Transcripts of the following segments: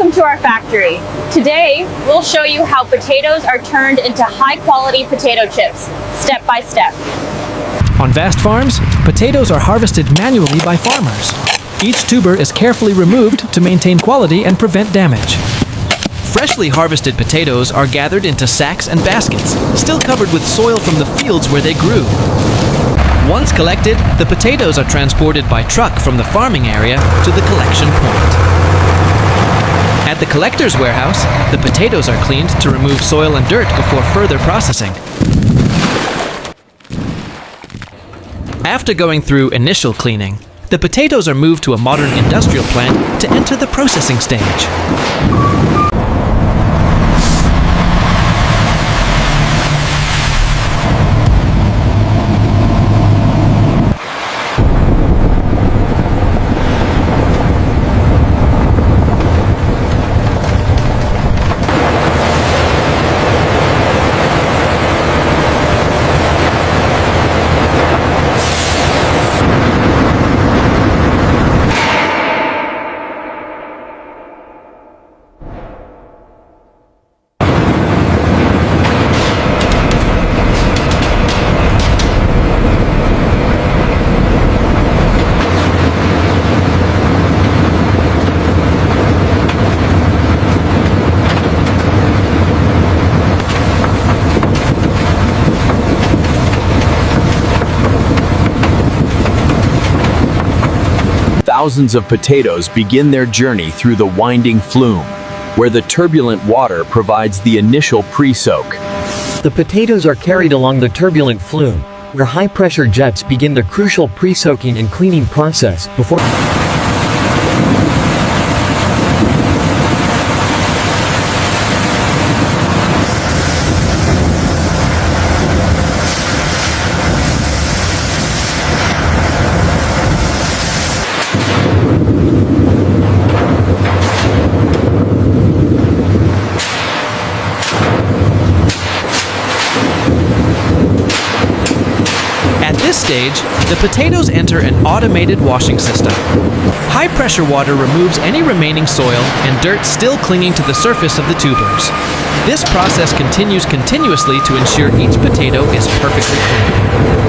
welcome to our factory. Today, we'll show you how potatoes are turned into high-quality potato chips, step by step. On vast farms, potatoes are harvested manually by farmers. Each tuber is carefully removed to maintain quality and prevent damage. Freshly harvested potatoes are gathered into sacks and baskets, still covered with soil from the fields where they grew. Once collected, the potatoes are transported by truck from the farming area to the collection point. At the collector's warehouse, the potatoes are cleaned to remove soil and dirt before further processing. After going through initial cleaning, the potatoes are moved to a modern industrial plant to enter the processing stage. Thousands of potatoes begin their journey through the winding flume, where the turbulent water provides the initial pre-soak. The potatoes are carried along the turbulent flume, where high-pressure jets begin the crucial pre-soaking and cleaning process before... At this stage, the potatoes enter an automated washing system. High-pressure water removes any remaining soil and dirt still clinging to the surface of the tubers. This process continues continuously to ensure each potato is perfectly clean.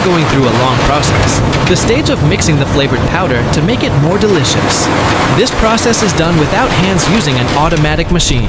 After going through a long process, the stage of mixing the flavored powder to make it more delicious. This process is done without hands using an automatic machine.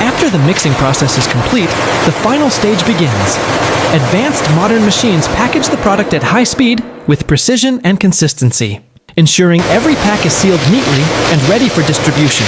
After the mixing process is complete, the final stage begins. Advanced modern machines package the product at high speed with precision and consistency, ensuring every pack is sealed neatly and ready for distribution.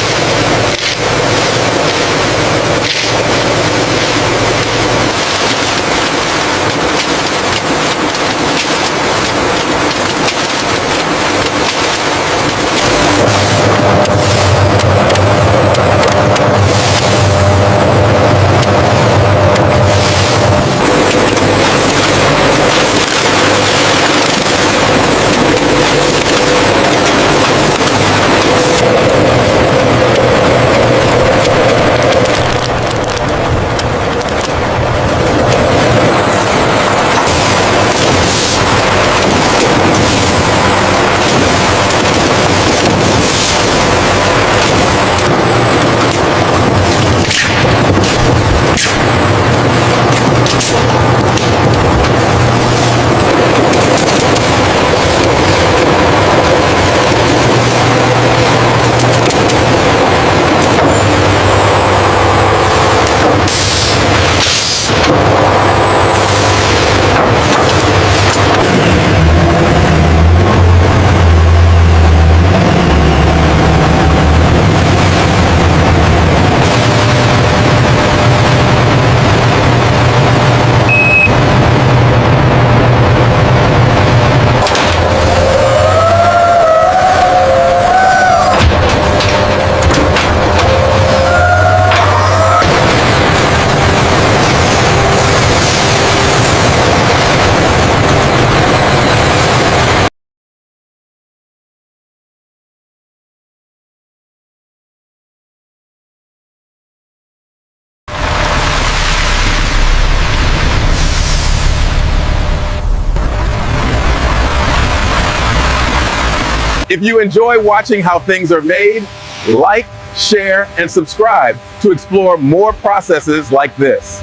If you enjoy watching how things are made, like, share, and subscribe to explore more processes like this.